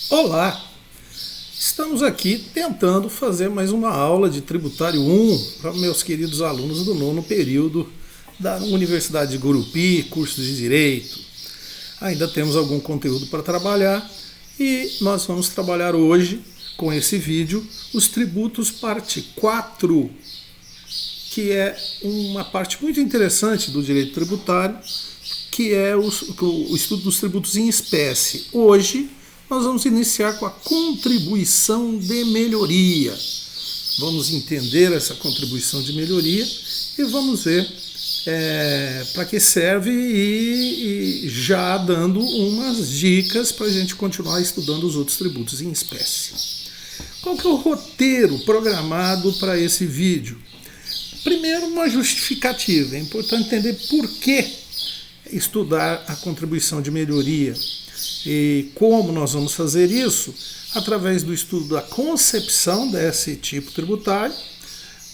Olá! Estamos aqui tentando fazer mais uma aula de Tributário 1 para meus queridos alunos do nono período da Universidade de Gurupi, curso de Direito. Ainda temos algum conteúdo para trabalhar e nós vamos trabalhar hoje, com esse vídeo, os tributos parte 4, que é uma parte muito interessante do direito tributário, que é o estudo dos tributos em espécie. Hoje, nós vamos iniciar com a contribuição de melhoria. Vamos entender essa contribuição de melhoria e vamos ver para que serve e já dando umas dicas para a gente continuar estudando os outros tributos em espécie. Qual que é o roteiro programado para esse vídeo? Primeiro, uma justificativa. É importante entender por que estudar a contribuição de melhoria. E como nós vamos fazer isso? Através do estudo da concepção desse tipo tributário,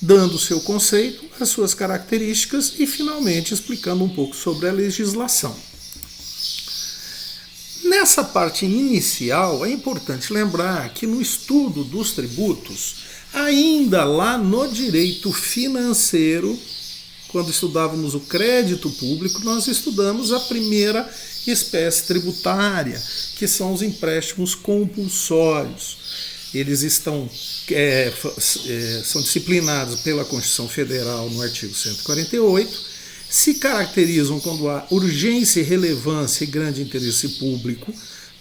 dando o seu conceito, as suas características e, finalmente, explicando um pouco sobre a legislação. Nessa parte inicial, é importante lembrar que no estudo dos tributos, ainda lá no direito financeiro, quando estudávamos o crédito público, nós estudamos a primeira espécie tributária, que são os empréstimos compulsórios. Eles são disciplinados pela Constituição Federal no artigo 148, se caracterizam quando há urgência e relevância e grande interesse público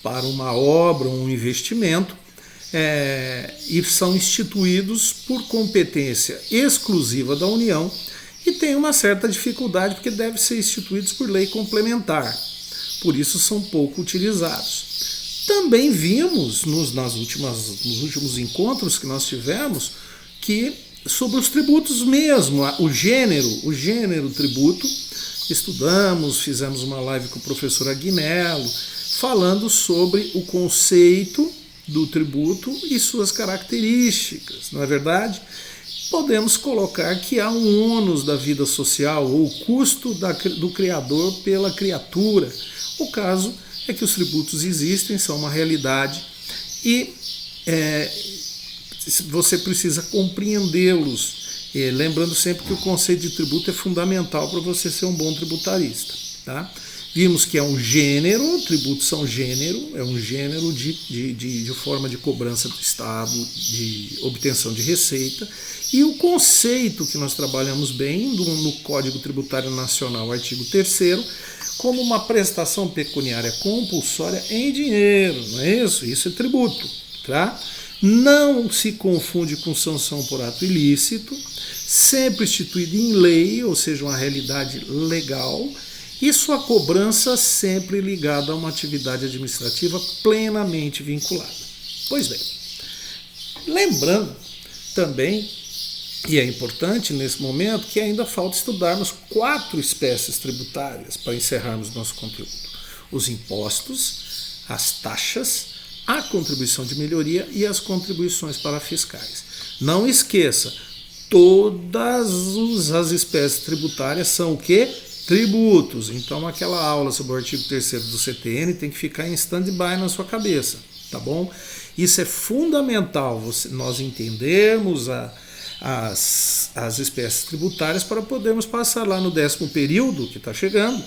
para uma obra ou um investimento, e são instituídos por competência exclusiva da União e tem uma certa dificuldade porque devem ser instituídos por lei complementar. Por isso são pouco utilizados. Também vimos nos últimos encontros que nós tivemos que sobre os tributos mesmo, o gênero tributo, estudamos, fizemos uma live com o professor Aguinello, falando sobre o conceito do tributo e suas características, não é verdade? Podemos colocar que há um ônus da vida social, ou o custo do criador pela criatura. O caso é que os tributos existem, são uma realidade e você precisa compreendê-los. Lembrando sempre que o conceito de tributo é fundamental para você ser um bom tributarista. Tá? Vimos que é um gênero, tributos são gênero, é um gênero de forma de cobrança do Estado, de obtenção de receita, e o conceito que nós trabalhamos bem no Código Tributário Nacional, artigo 3º, como uma prestação pecuniária compulsória em dinheiro, não é isso? Isso é tributo, tá? Não se confunde com sanção por ato ilícito, sempre instituído em lei, ou seja, uma realidade legal, e sua cobrança sempre ligada a uma atividade administrativa plenamente vinculada. Pois bem, lembrando também, e é importante nesse momento, que ainda falta estudarmos 4 espécies tributárias para encerrarmos nosso conteúdo. Os impostos, as taxas, a contribuição de melhoria e as contribuições parafiscais. Não esqueça, todas as espécies tributárias são o quê? Tributos. Então aquela aula sobre o artigo 3º do CTN tem que ficar em stand-by na sua cabeça, tá bom? Isso é fundamental, nós entendermos as espécies tributárias para podermos passar lá no 10º período, que está chegando,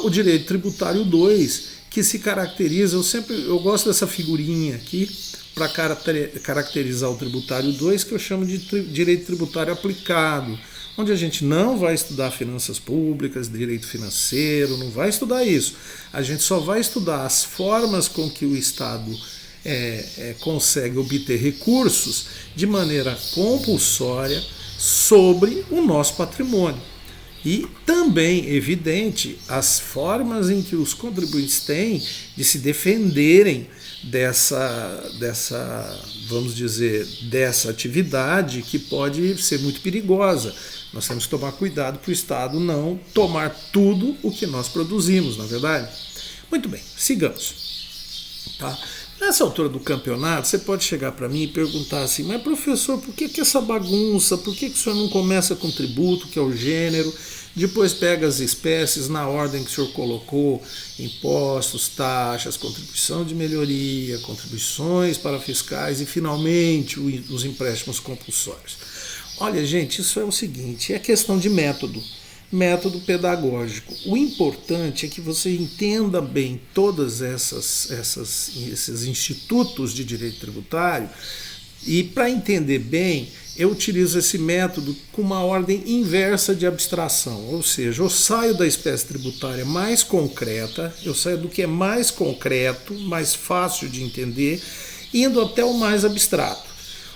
o direito tributário 2, que se caracteriza, eu gosto dessa figurinha aqui, para caracterizar o tributário 2, que eu chamo de direito tributário aplicado, onde a gente não vai estudar finanças públicas, direito financeiro, não vai estudar isso. A gente só vai estudar as formas com que o Estado consegue obter recursos de maneira compulsória sobre o nosso patrimônio. E também, evidente, as formas em que os contribuintes têm de se defenderem vamos dizer, dessa atividade que pode ser muito perigosa. Nós temos que tomar cuidado para o Estado não tomar tudo o que nós produzimos, não é verdade? Muito bem, sigamos. Tá? Nessa altura do campeonato, você pode chegar para mim e perguntar assim, mas professor, por que essa bagunça? Por que o senhor não começa com tributo, que é o gênero, depois pega as espécies na ordem que o senhor colocou: impostos, taxas, contribuição de melhoria, contribuições para fiscais e, finalmente, os empréstimos compulsórios. Olha, gente, isso é o seguinte, é questão de método pedagógico. O importante é que você entenda bem todos esses institutos de direito tributário, e para entender bem, eu utilizo esse método com uma ordem inversa de abstração, ou seja, eu saio da espécie tributária mais concreta, eu saio do que é mais concreto, mais fácil de entender, indo até o mais abstrato.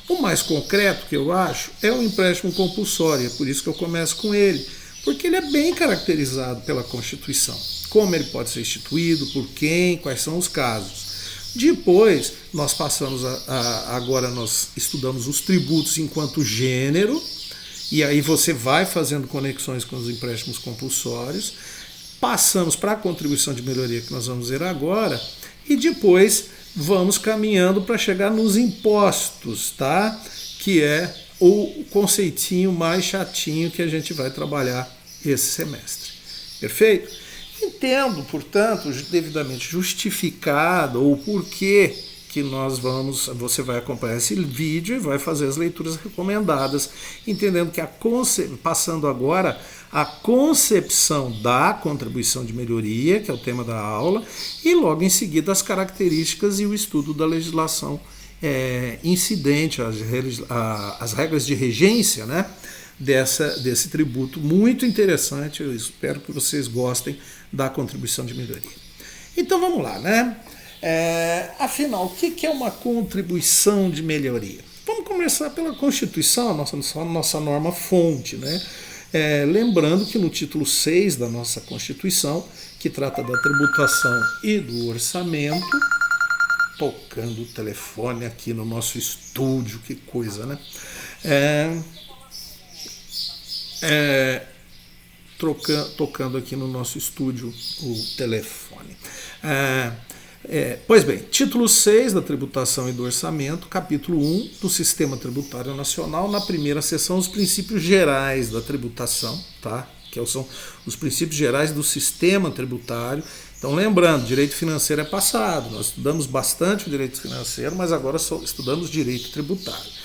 O mais concreto que eu acho é o empréstimo compulsório, é por isso que eu começo com ele, porque ele é bem caracterizado pela Constituição. Como ele pode ser instituído, por quem, quais são os casos. Depois, nós passamos agora nós estudamos os tributos enquanto gênero, e aí você vai fazendo conexões com os empréstimos compulsórios. Passamos para a contribuição de melhoria, que nós vamos ver agora, e depois vamos caminhando para chegar nos impostos, tá? Que é o conceitinho mais chatinho que a gente vai trabalhar esse semestre. Perfeito? Entendo, portanto, devidamente justificado o porquê que você vai acompanhar esse vídeo e vai fazer as leituras recomendadas, entendendo que passando agora a concepção da contribuição de melhoria, que é o tema da aula, e logo em seguida as características e o estudo da legislação incidente, as regras de regência, né, desse tributo muito interessante. Eu espero que vocês gostem da contribuição de melhoria. Então vamos lá, né? Afinal, o que é uma contribuição de melhoria? Vamos começar pela Constituição, nossa norma fonte, né? Lembrando que no título 6 da nossa Constituição, que trata da tributação e do orçamento, tocando o telefone aqui no nosso estúdio, que coisa, né? Tocando aqui no nosso estúdio o telefone. Pois bem, título 6 da tributação e do orçamento, capítulo 1 do Sistema Tributário Nacional, na primeira seção, os princípios gerais da tributação, tá? Que são os princípios gerais do sistema tributário. Então, lembrando, direito financeiro é passado, nós estudamos bastante o direito financeiro, mas agora só estudamos direito tributário.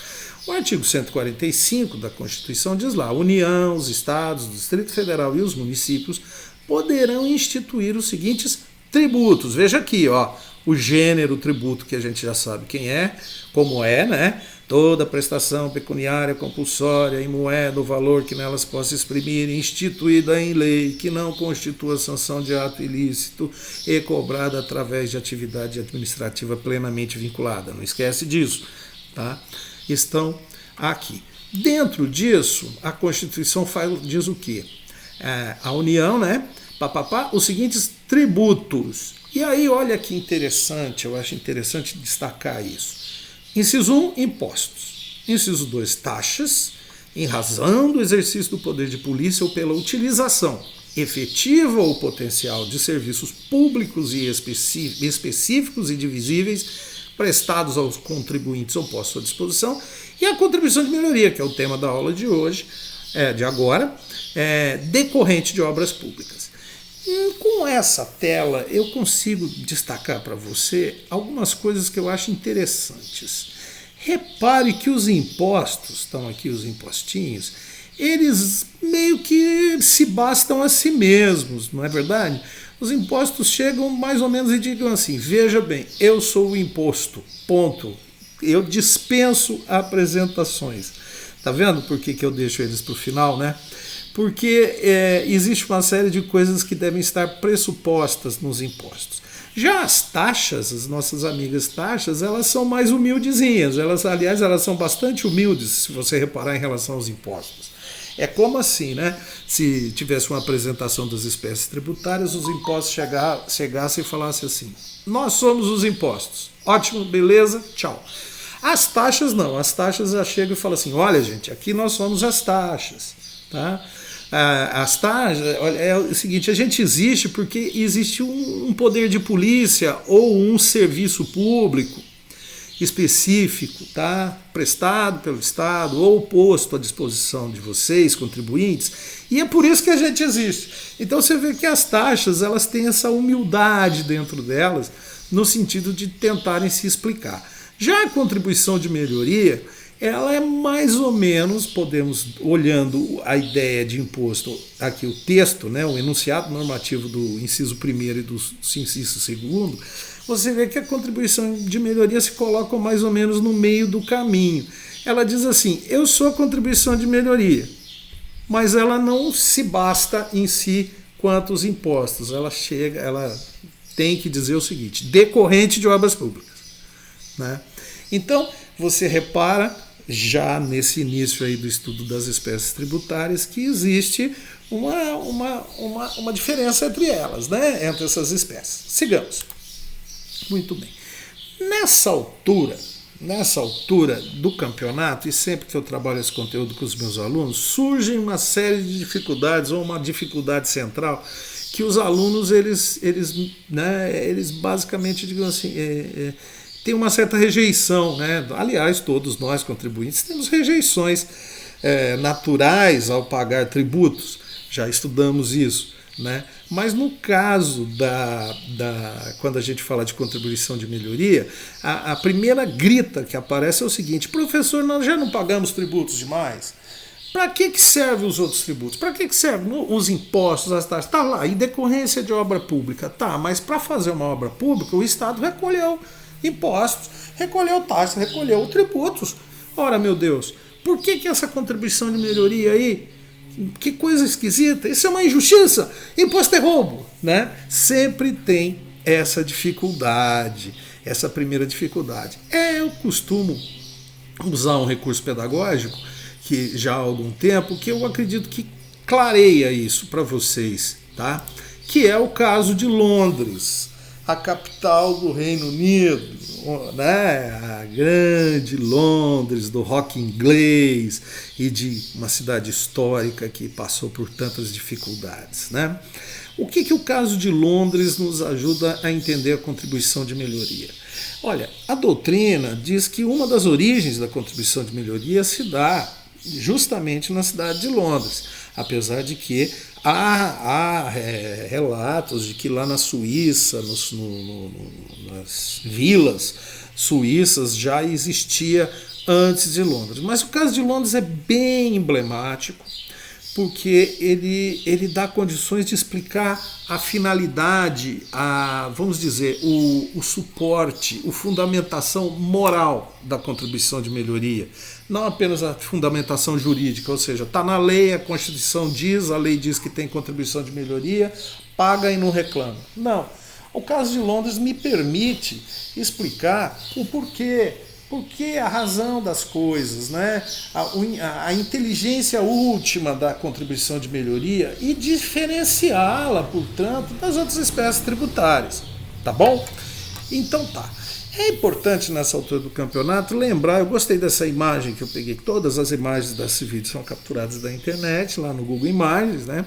O artigo 145 da Constituição diz lá: a União, os Estados, o Distrito Federal e os municípios poderão instituir os seguintes tributos. Veja aqui, ó, o gênero tributo, que a gente já sabe quem é, como é, né? Toda prestação pecuniária compulsória em moeda ou valor que nelas possa exprimir, instituída em lei, que não constitua sanção de ato ilícito e cobrada através de atividade administrativa plenamente vinculada. Não esquece disso, tá? Estão aqui. Dentro disso, a Constituição diz o quê? A União, né? Os seguintes tributos. E aí, olha que interessante, eu acho interessante destacar isso. Inciso 1, impostos. Inciso 2, taxas, em razão do exercício do poder de polícia ou pela utilização efetiva ou potencial de serviços públicos e específicos e divisíveis prestados aos contribuintes ou postos à disposição, e a contribuição de melhoria, que é o tema da aula de hoje, de agora, decorrente de obras públicas. Com essa tela, eu consigo destacar para você algumas coisas que eu acho interessantes. Repare que os impostos, estão aqui os impostinhos, eles meio que se bastam a si mesmos, não é verdade? Os impostos chegam mais ou menos e digam assim: veja bem, eu sou o imposto, ponto. Eu dispenso apresentações. Tá vendo por que eu deixo eles para o final, né? Porque existe uma série de coisas que devem estar pressupostas nos impostos. Já as taxas, as nossas amigas taxas, elas são mais humildezinhas. Aliás, elas são bastante humildes, se você reparar, em relação aos impostos. É como assim, né? Se tivesse uma apresentação das espécies tributárias, os impostos chegassem e falassem assim: nós somos os impostos. Ótimo, beleza, tchau. As taxas não, as taxas já chegam e falam assim: olha, gente, aqui nós somos as taxas, tá? As taxas, é o seguinte, a gente existe porque existe um poder de polícia ou um serviço público específico, tá? Prestado pelo Estado ou posto à disposição de vocês, contribuintes, e é por isso que a gente existe. Então você vê que as taxas, elas têm essa humildade dentro delas, no sentido de tentarem se explicar. Já a contribuição de melhoria, ela é mais ou menos, podemos, olhando a ideia de imposto, aqui o texto, né, o enunciado normativo do inciso 1º e do inciso 2º, você vê que a contribuição de melhoria se coloca mais ou menos no meio do caminho. Ela diz assim, eu sou a contribuição de melhoria, mas ela não se basta em si quanto os impostos. Ela tem que dizer o seguinte, decorrente de obras públicas, né? Então, você repara, já nesse início aí do estudo das espécies tributárias, que existe uma diferença entre elas, né? Entre essas espécies. Sigamos. Muito bem. Nessa altura do campeonato, e sempre que eu trabalho esse conteúdo com os meus alunos, surgem uma série de dificuldades, ou uma dificuldade central, que os alunos, eles basicamente, digamos assim, tem uma certa rejeição, né? Aliás, todos nós contribuintes temos rejeições naturais ao pagar tributos, já estudamos isso, né? Mas no caso quando a gente fala de contribuição de melhoria, a primeira grita que aparece é o seguinte, professor, nós já não pagamos tributos demais? Para que servem os outros tributos? Para que servem os impostos, as taxas? Tá lá, em decorrência de obra pública, tá, mas para fazer uma obra pública, o Estado recolheu impostos, recolheu taxas, recolheu tributos. Ora, meu Deus, por que essa contribuição de melhoria aí? Que coisa esquisita, isso é uma injustiça, imposto é roubo, né? Sempre tem essa dificuldade, essa primeira dificuldade. Eu costumo usar um recurso pedagógico, que já há algum tempo, que eu acredito que clareia isso para vocês, tá? Que é o caso de Londres, a capital do Reino Unido, né? A grande Londres do rock inglês e de uma cidade histórica que passou por tantas dificuldades, né? O que o caso de Londres nos ajuda a entender a contribuição de melhoria? Olha, a doutrina diz que uma das origens da contribuição de melhoria se dá justamente na cidade de Londres, apesar de que há relatos de que lá na Suíça, nas vilas suíças, já existia antes de Londres. Mas o caso de Londres é bem emblemático, porque ele dá condições de explicar a finalidade, vamos dizer, o suporte, a fundamentação moral da contribuição de melhoria. Não apenas a fundamentação jurídica, ou seja, está na lei, a Constituição diz, a lei diz que tem contribuição de melhoria, paga e não reclama. Não. O caso de Londres me permite explicar o porquê. Porque a razão das coisas, né? A inteligência última da contribuição de melhoria e diferenciá-la, portanto, das outras espécies tributárias. Tá bom? Então tá. É importante nessa altura do campeonato lembrar, eu gostei dessa imagem que eu peguei, todas as imagens desse vídeo são capturadas da internet, lá no Google Imagens, né?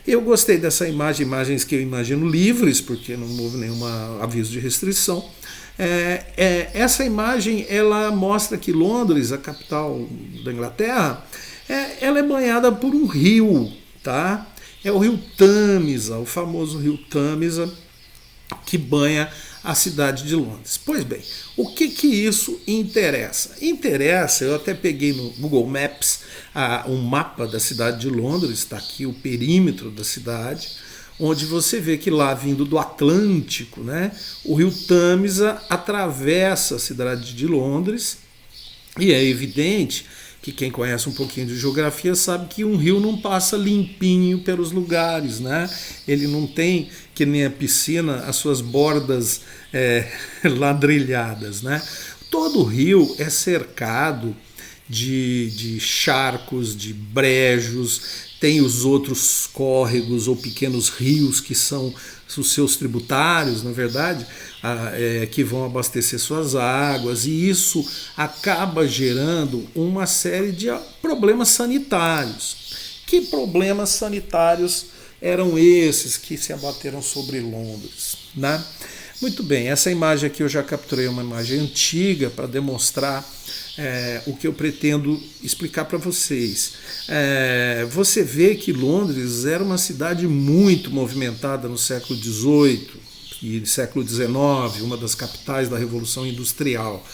Eu gostei dessa imagem, imagens que eu imagino livres, porque não houve nenhum aviso de restrição. Essa imagem ela mostra que Londres, a capital da Inglaterra, ela é banhada por um rio, tá? É o rio Tâmisa, o famoso rio Tâmisa, que banha a cidade de Londres. Pois bem, o que isso interessa? Interessa, eu até peguei no Google Maps um mapa da cidade de Londres, está aqui o perímetro da cidade, onde você vê que lá, vindo do Atlântico, né, o rio Tâmisa atravessa a cidade de Londres, e é evidente que quem conhece um pouquinho de geografia sabe que um rio não passa limpinho pelos lugares, né? Ele não tem, que nem a piscina, as suas bordas ladrilhadas, né? Todo rio é cercado de charcos, de brejos, tem os outros córregos ou pequenos rios que são os seus tributários, na verdade, que vão abastecer suas águas, e isso acaba gerando uma série de problemas sanitários. Que problemas sanitários eram esses que se abateram sobre Londres, né? Muito bem, essa imagem aqui eu já capturei uma imagem antiga para demonstrar o que eu pretendo explicar para vocês. Você vê que Londres era uma cidade muito movimentada no século XVIII e século XIX, uma das capitais da Revolução Industrial.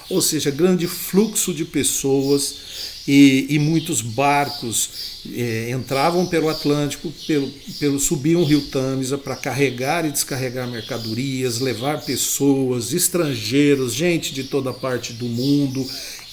Ou seja, grande fluxo de pessoas e muitos barcos entravam pelo Atlântico, subiam o rio Tâmisa para carregar e descarregar mercadorias, levar pessoas, estrangeiros, gente de toda parte do mundo.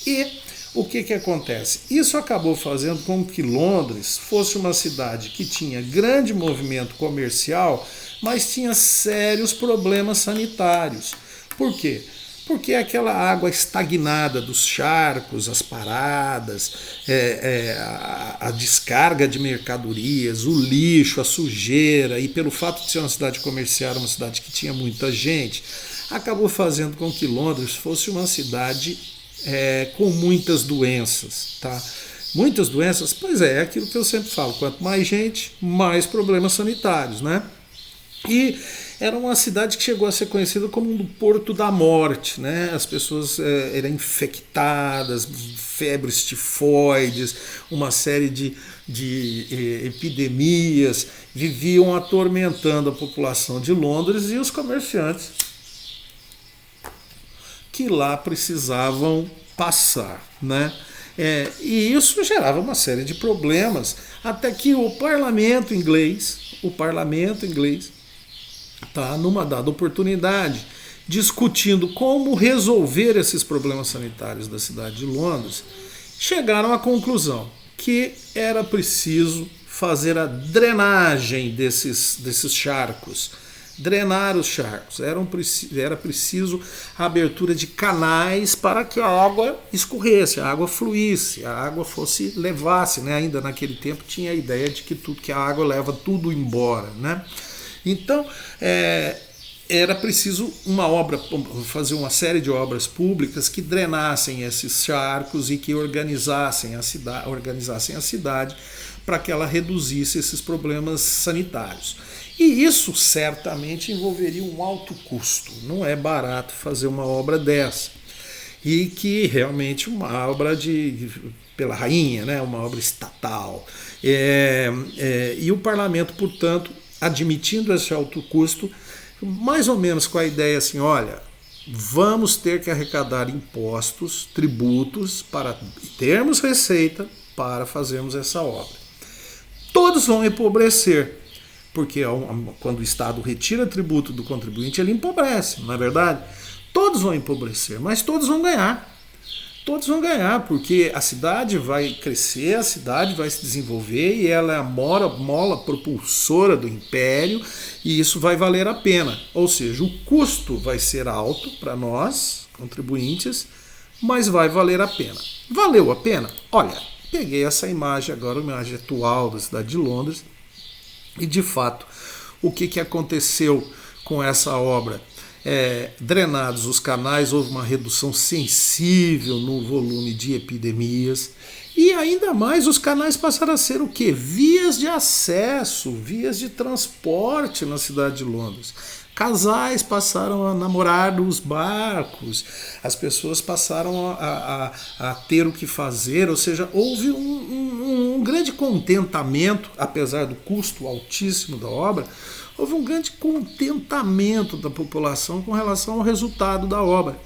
E o que acontece? Isso acabou fazendo com que Londres fosse uma cidade que tinha grande movimento comercial, mas tinha sérios problemas sanitários. Por quê? Porque aquela água estagnada dos charcos, as paradas, a descarga de mercadorias, o lixo, a sujeira, e pelo fato de ser uma cidade comercial, uma cidade que tinha muita gente, acabou fazendo com que Londres fosse uma cidade com muitas doenças. Tá? Muitas doenças, pois é aquilo que eu sempre falo, quanto mais gente, mais problemas sanitários, né? E era uma cidade que chegou a ser conhecida como um Porto da Morte, né? As pessoas eram infectadas, febres tifoides, uma série de epidemias viviam atormentando a população de Londres e os comerciantes que lá precisavam passar, né? E isso gerava uma série de problemas, até que o parlamento inglês, tá, numa dada oportunidade, discutindo como resolver esses problemas sanitários da cidade de Londres, chegaram à conclusão que era preciso fazer a drenagem desses charcos, drenar os charcos. Era preciso a abertura de canais para que a água escorresse, a água fluísse, a água levasse, né? Ainda naquele tempo tinha a ideia de que tudo que a água leva tudo embora, né? Então, era preciso fazer uma série de obras públicas que drenassem esses charcos e que organizassem a cidade para que ela reduzisse esses problemas sanitários. E isso certamente envolveria um alto custo. Não é barato fazer uma obra dessa. E que realmente uma obra pela rainha, né? Uma obra estatal. E o parlamento, portanto, admitindo esse alto custo, mais ou menos com a ideia assim, olha, vamos ter que arrecadar impostos, tributos, para termos receita para fazermos essa obra. Todos vão empobrecer, porque quando o Estado retira tributo do contribuinte, ele empobrece, não é verdade? Todos vão empobrecer, mas todos vão ganhar. Todos vão ganhar, porque a cidade vai crescer, a cidade vai se desenvolver e ela é a mola propulsora do império e isso vai valer a pena. Ou seja, o custo vai ser alto para nós, contribuintes, mas vai valer a pena. Valeu a pena? Olha, peguei essa imagem agora, uma imagem atual da cidade de Londres e, de fato, o que aconteceu com essa obra? Drenados os canais, houve uma redução sensível no volume de epidemias e ainda mais os canais passaram a ser o quê? Vias de acesso, vias de transporte na cidade de Londres. Casais passaram a namorar nos barcos, as pessoas passaram a ter o que fazer, ou seja, houve um grande contentamento, apesar do custo altíssimo da obra, houve um grande contentamento da população com relação ao resultado da obra.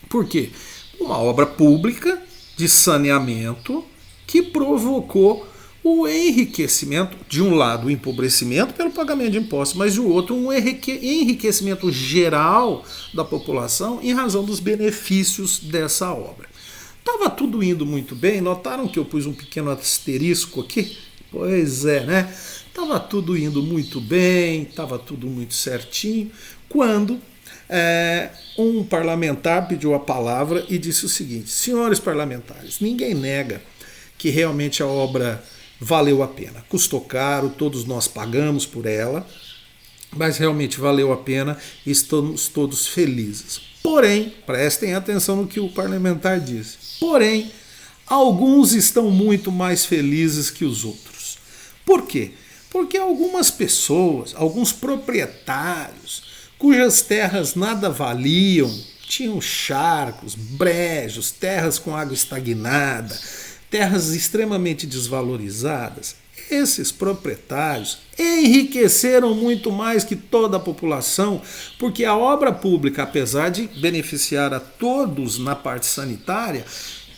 Por quê? Uma obra pública de saneamento que provocou o enriquecimento, de um lado o empobrecimento pelo pagamento de impostos, mas do outro um enriquecimento geral da população em razão dos benefícios dessa obra. Estava tudo indo muito bem, notaram que eu pus um pequeno asterisco aqui? Pois é, né? Estava tudo indo muito bem, estava tudo muito certinho, quando um parlamentar pediu a palavra e disse o seguinte: senhores parlamentares, ninguém nega que realmente a obra valeu a pena. Custou caro, todos nós pagamos por ela, mas realmente valeu a pena e estamos todos felizes. Porém, prestem atenção no que o parlamentar disse, porém, alguns estão muito mais felizes que os outros. Por quê? Porque algumas pessoas, alguns proprietários, cujas terras nada valiam, tinham charcos, brejos, terras com água estagnada, terras extremamente desvalorizadas. Esses proprietários enriqueceram muito mais que toda a população, porque a obra pública, apesar de beneficiar a todos na parte sanitária,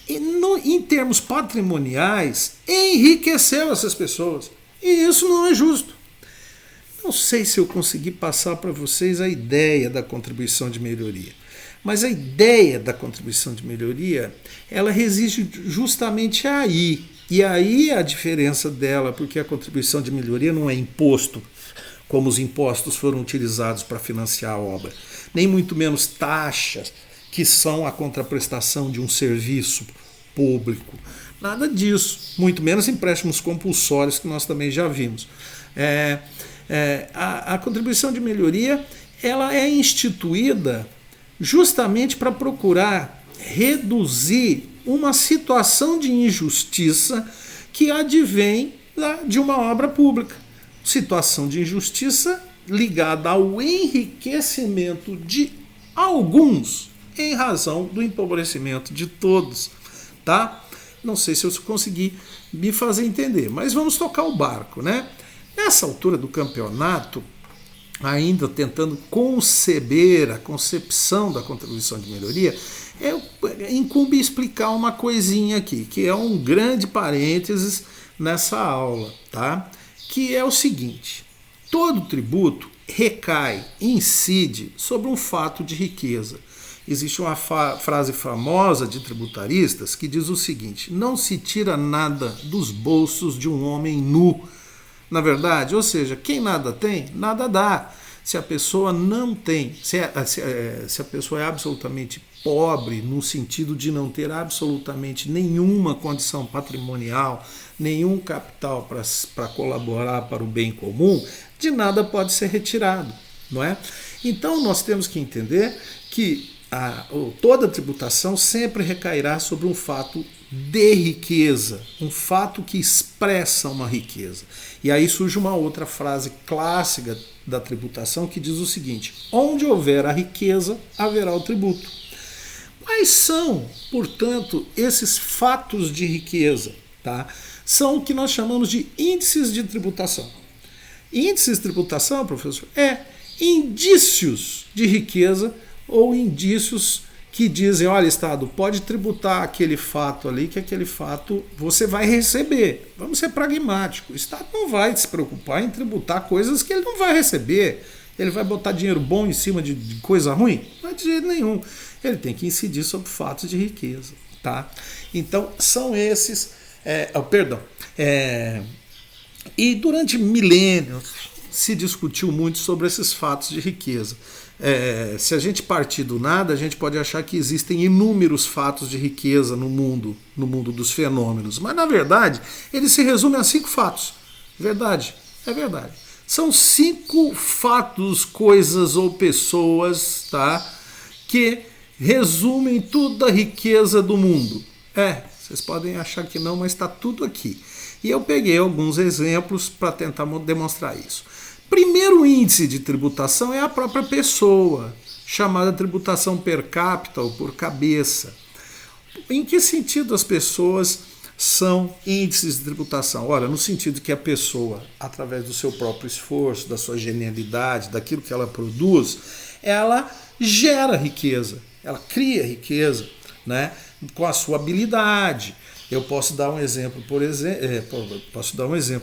em termos patrimoniais, enriqueceu essas pessoas. E isso não é justo. Não sei se eu consegui passar para vocês a ideia da contribuição de melhoria. Mas a ideia da contribuição de melhoria, ela reside justamente aí. E aí a diferença dela, porque a contribuição de melhoria não é imposto, como os impostos foram utilizados para financiar a obra, nem muito menos taxas, que são a contraprestação de um serviço público. Nada disso, muito menos empréstimos compulsórios, que nós também já vimos. A contribuição de melhoria, ela é instituída justamente para procurar reduzir uma situação de injustiça que advém de uma obra pública. Situação de injustiça ligada ao enriquecimento de alguns em razão do empobrecimento de todos, tá? Não sei se eu consegui me fazer entender, mas vamos tocar o barco, né? Nessa altura do campeonato, ainda tentando conceber a concepção da contribuição de melhoria, incumbe explicar uma coisinha aqui, que é um grande parênteses nessa aula, tá? Que é o seguinte: todo tributo recai, incide sobre um fato de riqueza. Existe uma frase famosa de tributaristas que diz o seguinte: não se tira nada dos bolsos de um homem nu. Na verdade, ou seja, quem nada tem, nada dá. Se a pessoa não tem, se a pessoa é absolutamente pobre, no sentido de não ter absolutamente nenhuma condição patrimonial, nenhum capital para colaborar para o bem comum, de nada pode ser retirado, não é? Então nós temos que entender que toda tributação sempre recairá sobre um fato de riqueza, um fato que expressa uma riqueza. E aí surge uma outra frase clássica da tributação que diz o seguinte: onde houver a riqueza, haverá o tributo. Quais são, portanto, esses fatos de riqueza? Tá? São o que nós chamamos de índices de tributação. Índices de tributação, professor, indícios de riqueza ou indícios que dizem: olha, Estado, pode tributar aquele fato ali, que aquele fato você vai receber. Vamos ser pragmáticos. O Estado não vai se preocupar em tributar coisas que ele não vai receber. Ele vai botar dinheiro bom em cima de coisa ruim? Não é de jeito nenhum. Ele tem que incidir sobre fatos de riqueza. Tá? Então, são esses... E durante milênios se discutiu muito sobre esses fatos de riqueza. Se a gente partir do nada, a gente pode achar que existem inúmeros fatos de riqueza no mundo dos fenômenos. Mas, na verdade, ele se resume a 5 fatos. Verdade? É verdade. São 5 fatos, coisas ou pessoas, tá, que resumem toda a riqueza do mundo. Vocês podem achar que não, mas está tudo aqui. E eu peguei alguns exemplos para tentar demonstrar isso. Primeiro índice de tributação é a própria pessoa, chamada tributação per capita ou por cabeça. Em que sentido as pessoas são índices de tributação? Ora, no sentido que a pessoa, através do seu próprio esforço, da sua genialidade, daquilo que ela produz, ela gera riqueza, ela cria riqueza, né, com a sua habilidade. Eu posso dar um exemplo,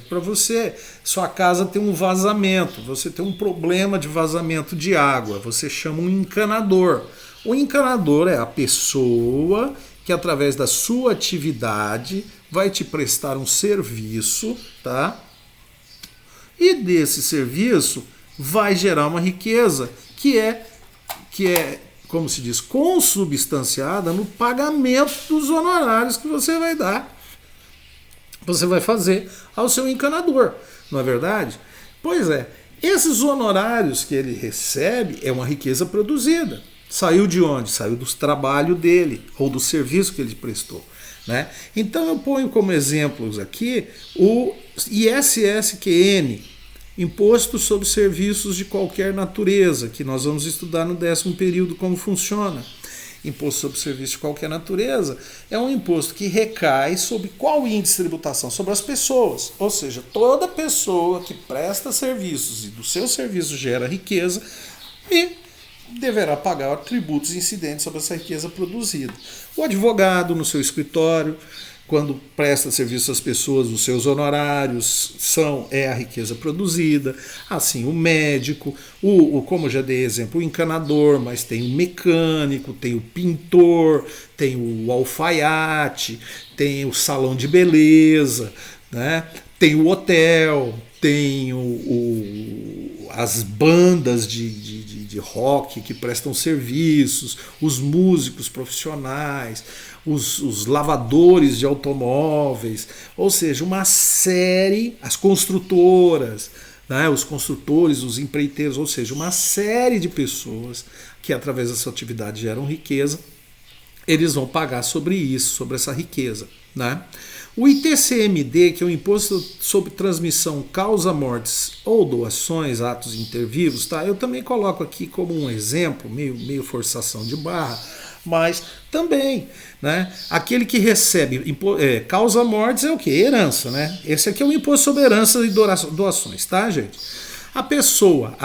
para você. Sua casa tem um vazamento, você tem um problema de vazamento de água, você chama um encanador. O encanador é a pessoa que, através da sua atividade, vai te prestar um serviço, tá? E desse serviço vai gerar uma riqueza que é como se diz, consubstanciada no pagamento dos honorários que você vai dar, você vai fazer ao seu encanador, não é verdade? Pois é, esses honorários que ele recebe é uma riqueza produzida. Saiu de onde? Saiu do trabalho dele, ou do serviço que ele prestou, né? Então eu ponho como exemplos aqui o ISSQN, Imposto sobre serviços de qualquer natureza, que nós vamos estudar no 10º período como funciona. Imposto sobre serviços de qualquer natureza é um imposto que recai sobre qual índice de tributação? Sobre as pessoas. Ou seja, toda pessoa que presta serviços e do seu serviço gera riqueza e deverá pagar tributos incidentes sobre essa riqueza produzida. O advogado no seu escritório, quando presta serviço às pessoas, os seus honorários é a riqueza produzida. Assim, o médico, como já dei exemplo, o encanador, mas tem o mecânico, tem o pintor, tem o alfaiate, tem o salão de beleza, né? Tem o hotel, tem as bandas de rock que prestam serviços, os músicos profissionais, os lavadores de automóveis, ou seja, uma série, as construtoras, né, os construtores, os empreiteiros, ou seja, uma série de pessoas que através dessa atividade geram riqueza, eles vão pagar sobre isso, sobre essa riqueza, né? O ITCMD, que é o Imposto sobre Transmissão, Causa-Mortes ou Doações, atos intervivos, tá? Eu também coloco aqui como um exemplo, meio forçação de barra, mas também, né? Aquele que recebe causa-mortes é o quê? Herança, né? Esse aqui é o Imposto sobre Herança e Doações, tá, gente? A pessoa,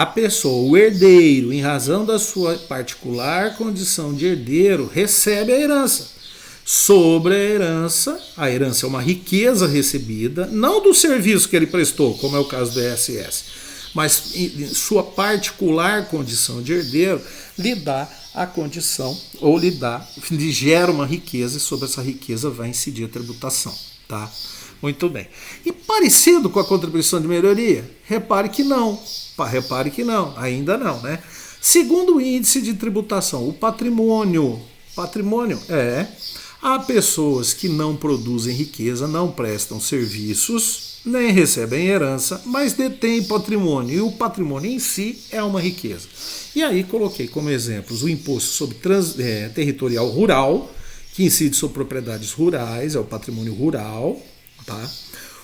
o herdeiro, em razão da sua particular condição de herdeiro, recebe a herança. Sobre a herança é uma riqueza recebida, não do serviço que ele prestou, como é o caso do ISS, mas em sua particular condição de herdeiro, lhe dá a condição, ou lhe gera uma riqueza, e sobre essa riqueza vai incidir a tributação, tá? Muito bem. E parecido com a contribuição de melhoria? Repare que não, ainda não, né? Segundo o índice de tributação, o patrimônio há pessoas que não produzem riqueza, não prestam serviços, nem recebem herança, mas detêm patrimônio, e o patrimônio em si é uma riqueza. E aí coloquei como exemplos o imposto sobre territorial rural, que incide sobre propriedades rurais, é o patrimônio rural, tá?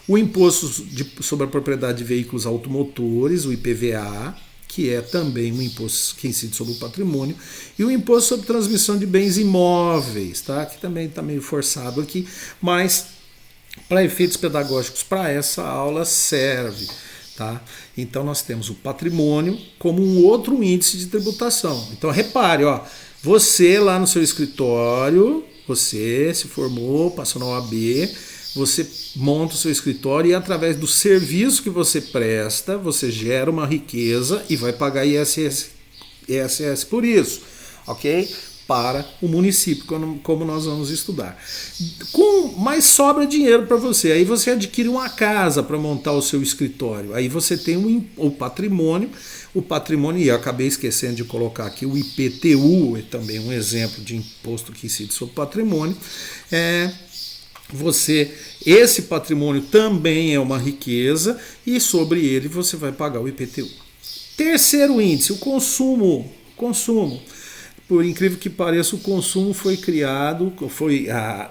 O imposto sobre a propriedade de veículos automotores, o IPVA, que é também um imposto que incide sobre o patrimônio, e o imposto sobre transmissão de bens imóveis, tá? Que também está meio forçado aqui, mas para efeitos pedagógicos, para essa aula serve, tá? Então nós temos o patrimônio como um outro índice de tributação. Então repare, ó, você lá no seu escritório, você se formou, passou na OAB, você monta o seu escritório e através do serviço que você presta, você gera uma riqueza e vai pagar ISS por isso, ok? Para o município, como nós vamos estudar. Mas sobra dinheiro para você, aí você adquire uma casa para montar o seu escritório, aí você tem o patrimônio, e eu acabei esquecendo de colocar aqui o IPTU, é também um exemplo de imposto que incide sobre patrimônio, esse patrimônio também é uma riqueza e sobre ele você vai pagar o IPTU. Terceiro índice, o consumo. Por incrível que pareça, o consumo foi criado,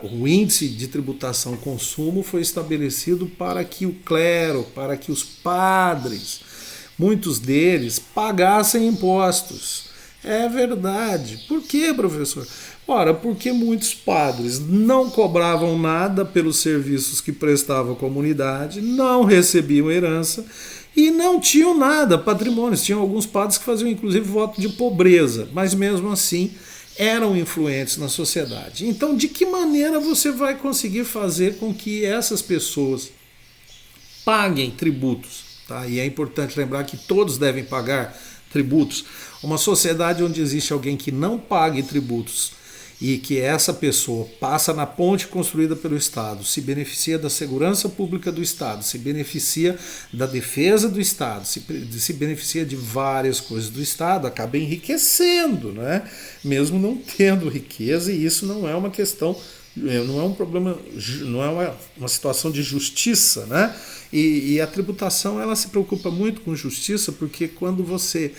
o índice de tributação consumo foi estabelecido para que o clero, para que os padres, muitos deles, pagassem impostos. É verdade. Por quê, professor? Ora, porque muitos padres não cobravam nada pelos serviços que prestavam à comunidade, não recebiam herança e não tinham nada, patrimônios. Tinham alguns padres que faziam inclusive voto de pobreza, mas mesmo assim eram influentes na sociedade. Então, de que maneira você vai conseguir fazer com que essas pessoas paguem tributos? Tá? E é importante lembrar que todos devem pagar tributos. Uma sociedade onde existe alguém que não pague tributos e que essa pessoa passa na ponte construída pelo Estado, se beneficia da segurança pública do Estado, se beneficia da defesa do Estado, se beneficia de várias coisas do Estado, acaba enriquecendo, né? Mesmo não tendo riqueza, e isso não é uma questão, não é um problema, não é uma situação de justiça, né? E a tributação, ela se preocupa muito com justiça, porque quando você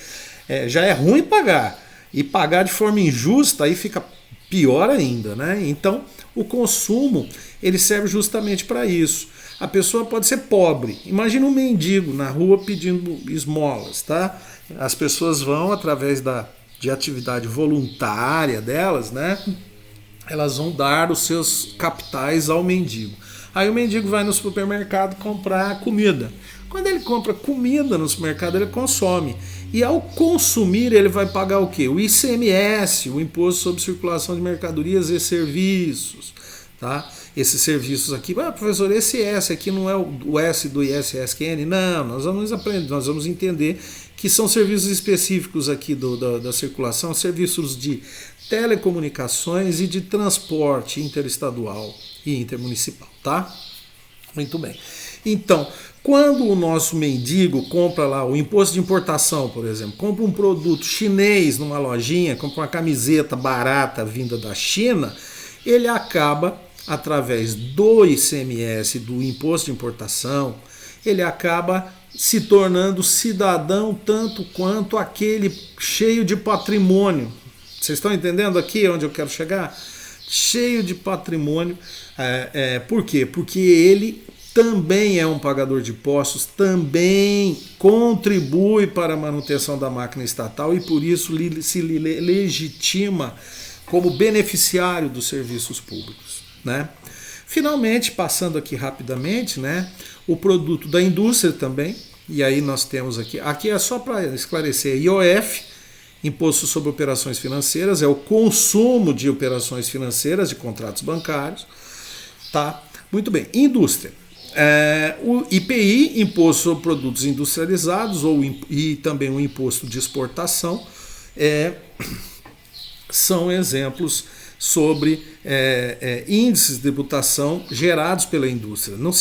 já é ruim pagar, e pagar de forma injusta, aí fica pior ainda, né? Então, o consumo, ele serve justamente para isso. A pessoa pode ser pobre. Imagina um mendigo na rua pedindo esmolas, tá? As pessoas vão, através de atividade voluntária delas, né? Elas vão dar os seus capitais ao mendigo. Aí o mendigo vai no supermercado comprar comida. Quando ele compra comida no supermercado, ele consome. E ao consumir, ele vai pagar o quê? O ICMS, o Imposto sobre Circulação de Mercadorias e Serviços. Tá? Esses serviços aqui, professor, esse S aqui não é o S do ISSQN? Não, nós vamos aprender, nós vamos entender que são serviços específicos aqui da circulação, serviços de telecomunicações e de transporte interestadual e intermunicipal, tá? Muito bem. Então, quando o nosso mendigo compra lá o imposto de importação, por exemplo, compra um produto chinês numa lojinha, compra uma camiseta barata vinda da China, ele acaba, através do ICMS, do imposto de importação, ele acaba se tornando cidadão tanto quanto aquele cheio de patrimônio. Vocês estão entendendo aqui onde eu quero chegar? Cheio de patrimônio. Por quê? Porque ele também é um pagador de impostos, também contribui para a manutenção da máquina estatal e por isso se legitima como beneficiário dos serviços públicos, né? Finalmente, passando aqui rapidamente, né, o produto da indústria também, e aí nós temos aqui é só para esclarecer, IOF, Imposto sobre Operações Financeiras, é o consumo de operações financeiras, de contratos bancários, tá? Muito bem, indústria. O IPI, Imposto sobre Produtos Industrializados, e também o Imposto de Exportação, são exemplos sobre índices de tributação gerados pela indústria. Não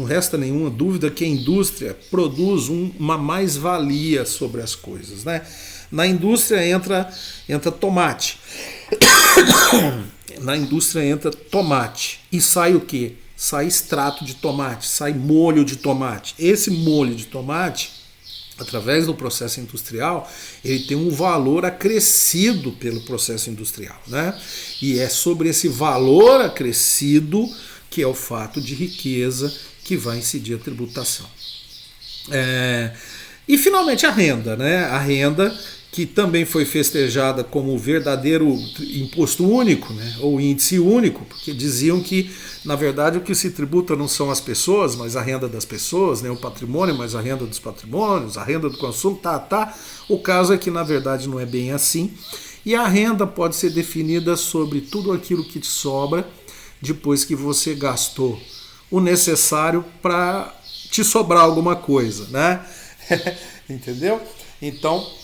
resta nenhuma dúvida que a indústria produz uma mais-valia sobre as coisas, né? Na indústria entra tomate. Na indústria entra tomate. E sai o quê? Sai extrato de tomate, sai molho de tomate. Esse molho de tomate, através do processo industrial, ele tem um valor acrescido pelo processo industrial, né? E é sobre esse valor acrescido que é o fato de riqueza que vai incidir a tributação. E finalmente a renda, né? A renda que também foi festejada como o verdadeiro imposto único, né? Ou índice único, porque diziam que, na verdade, o que se tributa não são as pessoas, mas a renda das pessoas, né? O patrimônio, mas a renda dos patrimônios, a renda do consumo, O caso é que, na verdade, não é bem assim. E a renda pode ser definida sobre tudo aquilo que te sobra depois que você gastou o necessário para te sobrar alguma coisa, né? Entendeu? Então,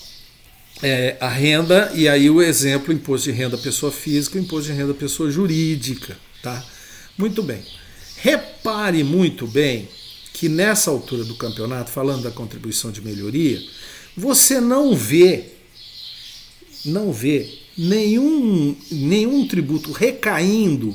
a renda, e aí o exemplo, imposto de renda pessoa física, imposto de renda pessoa jurídica, tá? Muito bem. Repare muito bem que nessa altura do campeonato, falando da contribuição de melhoria, você não vê nenhum tributo recaindo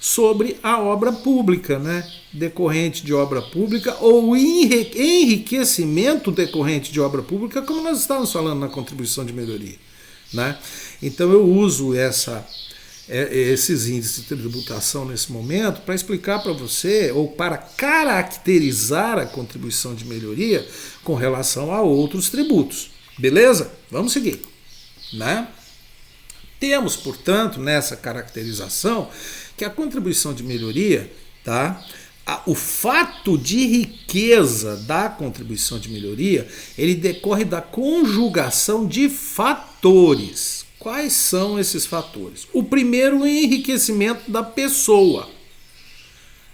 sobre a obra pública, né? Decorrente de obra pública ou enriquecimento decorrente de obra pública, como nós estávamos falando na contribuição de melhoria, né? Então eu uso esses índices de tributação nesse momento para explicar para você ou para caracterizar a contribuição de melhoria com relação a outros tributos. Beleza? Vamos seguir, né? Temos, portanto, nessa caracterização que a contribuição de melhoria, tá? O fato de riqueza da contribuição de melhoria, ele decorre da conjugação de fatores. Quais são esses fatores? O primeiro, o enriquecimento da pessoa.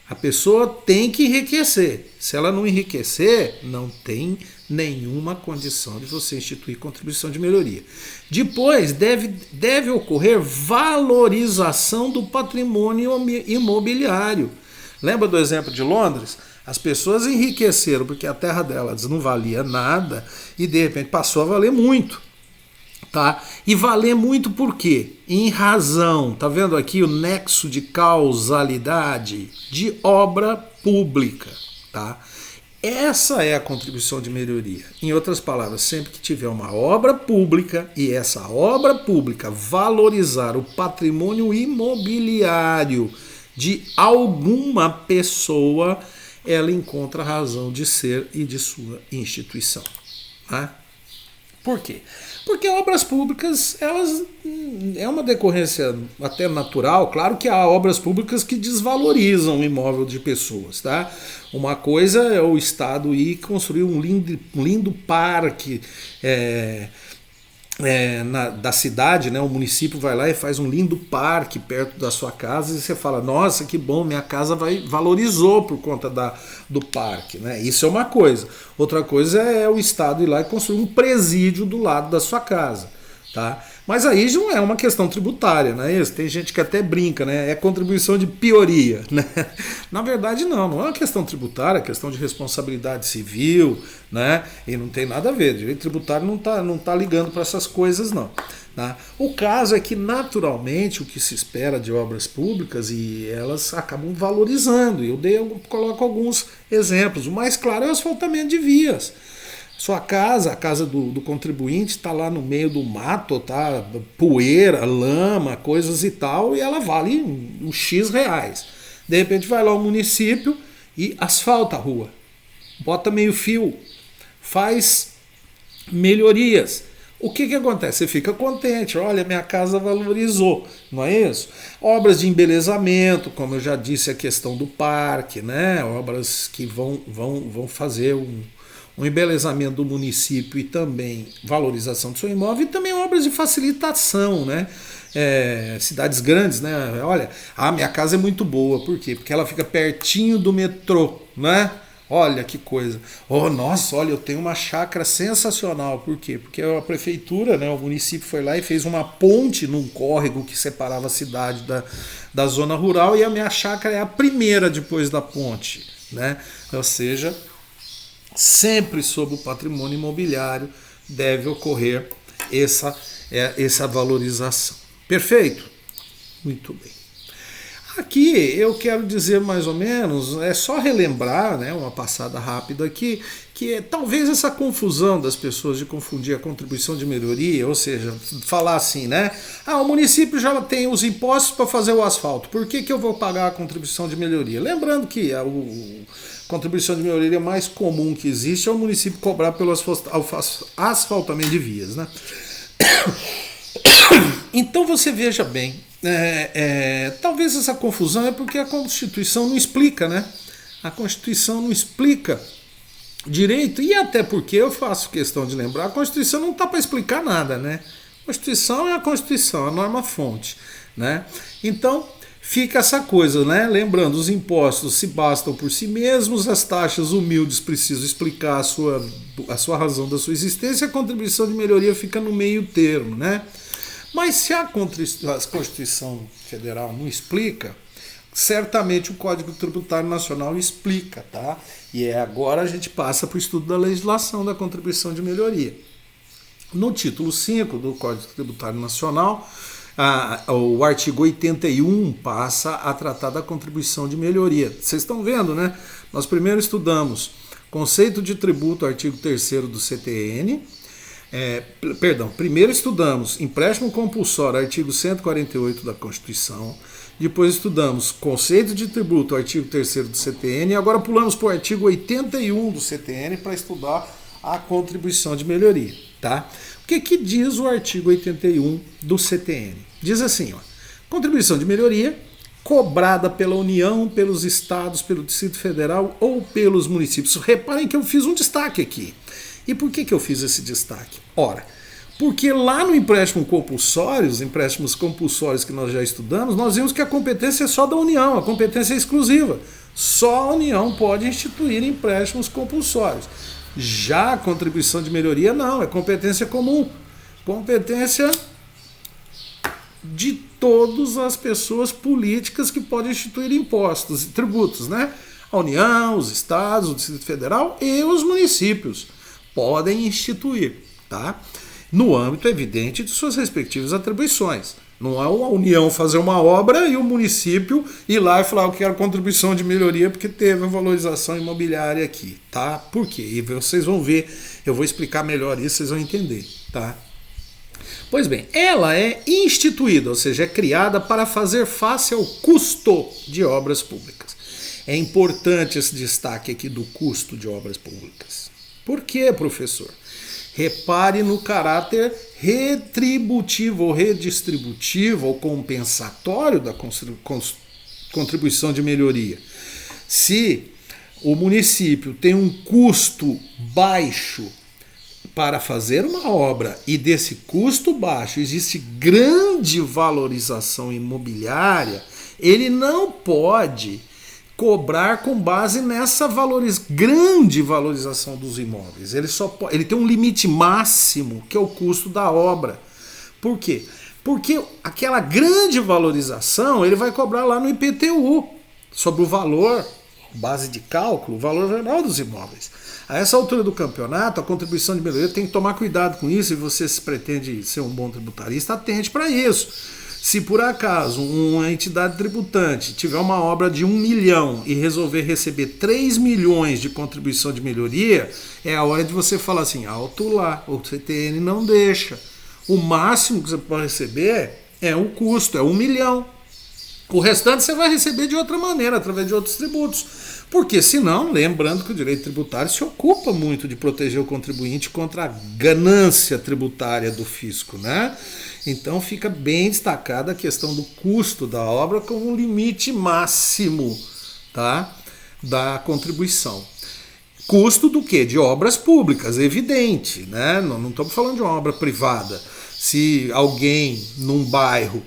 A pessoa tem que enriquecer. Se ela não enriquecer, não tem nenhuma condição de você instituir contribuição de melhoria. Depois, deve ocorrer valorização do patrimônio imobiliário. Lembra do exemplo de Londres? As pessoas enriqueceram porque a terra delas não valia nada e de repente passou a valer muito. Tá? E valer muito por quê? Em razão, tá vendo aqui o nexo de causalidade de obra pública, tá? Essa é a contribuição de melhoria. Em outras palavras, sempre que tiver uma obra pública e essa obra pública valorizar o patrimônio imobiliário de alguma pessoa, ela encontra a razão de ser e de sua instituição. Tá? Por quê? Porque obras públicas, elas é uma decorrência até natural. Claro que há obras públicas que desvalorizam o imóvel de pessoas, tá? Uma coisa é o Estado ir construir um lindo parque da cidade, né? O município vai lá e faz um lindo parque perto da sua casa e você fala, nossa, que bom, minha casa valorizou por conta do parque, né? Isso é uma coisa. Outra coisa é o Estado ir lá e construir um presídio do lado da sua casa, tá? Mas aí não é uma questão tributária, né? Tem gente que até brinca, né? É contribuição de pioria, né? Na verdade, não é uma questão tributária, é questão de responsabilidade civil, né? E não tem nada a ver. Direito tributário não tá ligando para essas coisas, não. Tá? O caso é que, naturalmente, o que se espera de obras públicas e elas acabam valorizando. Eu coloco alguns exemplos. O mais claro é o asfaltamento de vias. Sua casa, a casa do contribuinte, está lá no meio do mato, tá? Poeira, lama, coisas e tal, e ela vale uns X reais. De repente vai lá o município e asfalta a rua, bota meio fio, faz melhorias. O que acontece? Você fica contente, olha, minha casa valorizou, não é isso? Obras de embelezamento, como eu já disse, a questão do parque, né? Obras que vão fazer um embelezamento do município e também valorização do seu imóvel e também obras de facilitação, né? Cidades grandes, né? Olha, minha casa é muito boa, por quê? Porque ela fica pertinho do metrô, né? Olha que coisa. Oh, nossa, olha, eu tenho uma chácara sensacional. Por quê? Porque a prefeitura, né, o município foi lá e fez uma ponte num córrego que separava a cidade da zona rural e a minha chácara é a primeira depois da ponte, né? Ou seja, sempre sob o patrimônio imobiliário deve ocorrer essa valorização. Perfeito? Muito bem. Aqui eu quero dizer mais ou menos, é só relembrar, né, uma passada rápida aqui, que talvez essa confusão das pessoas de confundir a contribuição de melhoria, ou seja, falar assim, né? O município já tem os impostos para fazer o asfalto, por que eu vou pagar a contribuição de melhoria? Lembrando que a contribuição de melhoria mais comum que existe é o município cobrar pelo asfaltamento de vias, né? Então você veja bem, talvez essa confusão é porque a Constituição não explica, né? A Constituição não explica direito e até porque eu faço questão de lembrar, a Constituição não está para explicar nada, né? A Constituição é a Constituição, a norma-fonte, né? Então fica essa coisa, né? Lembrando, os impostos se bastam por si mesmos, as taxas humildes precisam explicar a sua razão da sua existência, a contribuição de melhoria fica no meio termo, né? Mas se a Constituição Federal não explica, certamente o Código Tributário Nacional explica, tá? E agora a gente passa para o estudo da legislação da contribuição de melhoria. No título 5 do Código Tributário Nacional, o artigo 81 passa a tratar da contribuição de melhoria. Vocês estão vendo, né? Nós primeiro estudamos conceito de tributo, artigo 3º do CTN. Primeiro estudamos empréstimo compulsório, artigo 148 da Constituição. Depois estudamos conceito de tributo, artigo 3º do CTN. E agora pulamos para o artigo 81 do CTN para estudar a contribuição de melhoria, tá? O que diz o artigo 81 do CTN? Diz assim, ó, contribuição de melhoria cobrada pela União, pelos estados, pelo Distrito Federal ou pelos municípios. Reparem que eu fiz um destaque aqui. E por que eu fiz esse destaque? Ora, porque lá no empréstimo compulsório, os empréstimos compulsórios que nós já estudamos, nós vimos que a competência é só da União, a competência é exclusiva. Só a União pode instituir empréstimos compulsórios. Já a contribuição de melhoria não, é competência comum. Competência de todas as pessoas políticas que podem instituir impostos e tributos, né? A União, os estados, o Distrito Federal e os municípios podem instituir, tá? No âmbito evidente de suas respectivas atribuições. Não é uma União fazer uma obra e o município ir lá e falar eu quero contribuição de melhoria porque teve a valorização imobiliária aqui, tá? Por quê? E vocês vão ver, eu vou explicar melhor isso, vocês vão entender, tá? Pois bem, ela é instituída, ou seja, é criada para fazer face ao custo de obras públicas. É importante esse destaque aqui do custo de obras públicas. Por quê, professor? Repare no caráter retributivo ou redistributivo ou compensatório da contribuição de melhoria. Se o município tem um custo baixo para fazer uma obra e desse custo baixo existe grande valorização imobiliária, ele não pode cobrar com base nessa grande valorização dos imóveis. Ele tem um limite máximo, que é o custo da obra. Por quê? Porque aquela grande valorização ele vai cobrar lá no IPTU, sobre o valor, base de cálculo, o valor real dos imóveis. A essa altura do campeonato, a contribuição de melhoria tem que tomar cuidado com isso, e você se pretende ser um bom tributarista, atente para isso. Se por acaso uma entidade tributante tiver uma obra de 1 milhão e resolver receber 3 milhões de contribuição de melhoria, é a hora de você falar assim, alto lá, o CTN não deixa. O máximo que você pode receber é o custo, é 1 milhão. O restante você vai receber de outra maneira, através de outros tributos. Porque senão, lembrando que o direito tributário se ocupa muito de proteger o contribuinte contra a ganância tributária do fisco, né? Então fica bem destacada a questão do custo da obra como um limite máximo, tá, da contribuição. Custo do quê? De obras públicas, evidente, né? Não estamos falando de uma obra privada. Se alguém num bairro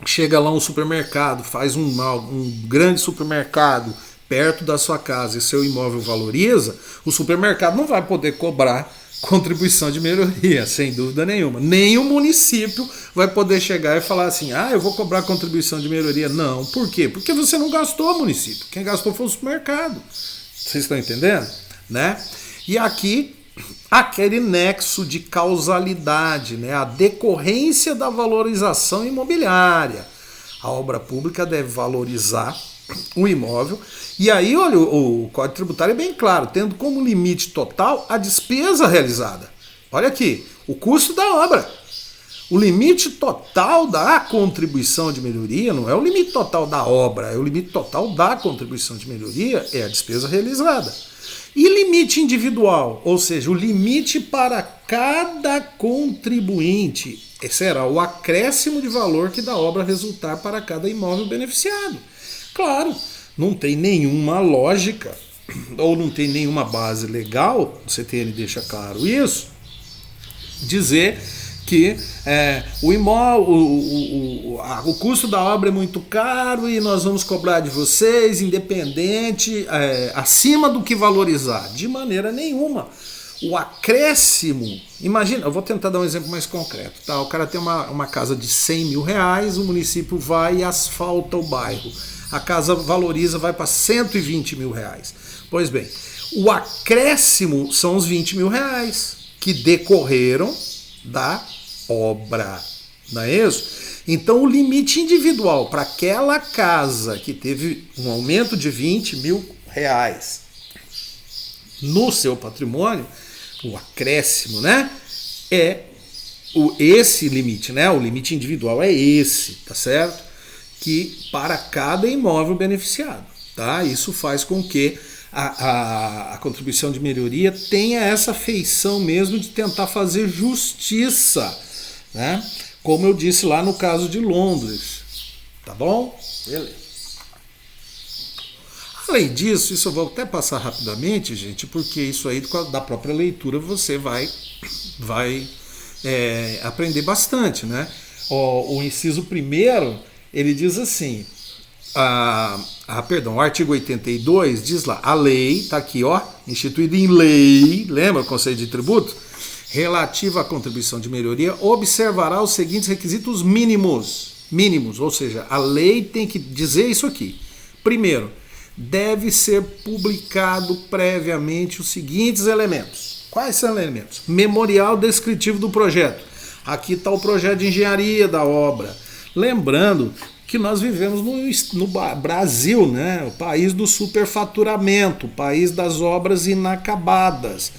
chega lá um supermercado, faz um grande supermercado perto da sua casa e seu imóvel valoriza, o supermercado não vai poder cobrar contribuição de melhoria, sem dúvida nenhuma. Nem o município vai poder chegar e falar assim, eu vou cobrar contribuição de melhoria. Não. Por quê? Porque você não gastou, município. Quem gastou foi o supermercado. Vocês estão entendendo? Né? E aqui, aquele nexo de causalidade, né? A decorrência da valorização imobiliária. A obra pública deve valorizar o imóvel. E aí, olha, o Código Tributário é bem claro, tendo como limite total a despesa realizada. Olha aqui, o custo da obra. O limite total da contribuição de melhoria não é o limite total da obra, é o limite total da contribuição de melhoria, é a despesa realizada. E limite individual, ou seja, o limite para cada contribuinte, será o acréscimo de valor que da obra resultar para cada imóvel beneficiado. Claro, não tem nenhuma lógica, ou não tem nenhuma base legal, o CTN deixa claro isso, dizer que o custo da obra é muito caro e nós vamos cobrar de vocês, independente, acima do que valorizar. De maneira nenhuma. O acréscimo, imagina, eu vou tentar dar um exemplo mais concreto. Tá? O cara tem uma casa de 100 mil reais, o município vai e asfalta o bairro. A casa valoriza, vai para 120 mil reais. Pois bem, o acréscimo são os 20 mil reais que decorreram da obra, não é isso? Então o limite individual para aquela casa que teve um aumento de 20 mil reais no seu patrimônio, o acréscimo, né? Esse limite, né? O limite individual é esse, tá certo? Que para cada imóvel beneficiado, tá? Isso faz com que a contribuição de melhoria tenha essa feição mesmo de tentar fazer justiça, né? Como eu disse lá no caso de Londres, tá bom? Beleza. Além disso, isso eu vou até passar rapidamente, gente, porque isso aí da própria leitura você vai aprender bastante, né? O inciso primeiro, ele diz assim, o artigo 82 diz lá, a lei, tá aqui, ó, instituída em lei, lembra o conceito de tributo? Relativa à contribuição de melhoria, observará os seguintes requisitos mínimos, ou seja, a lei tem que dizer isso aqui. Primeiro, deve ser publicado previamente os seguintes elementos. Quais são os elementos? Memorial descritivo do projeto. Aqui está o projeto de engenharia da obra. Lembrando que nós vivemos no Brasil, né? O país do superfaturamento, o país das obras inacabadas,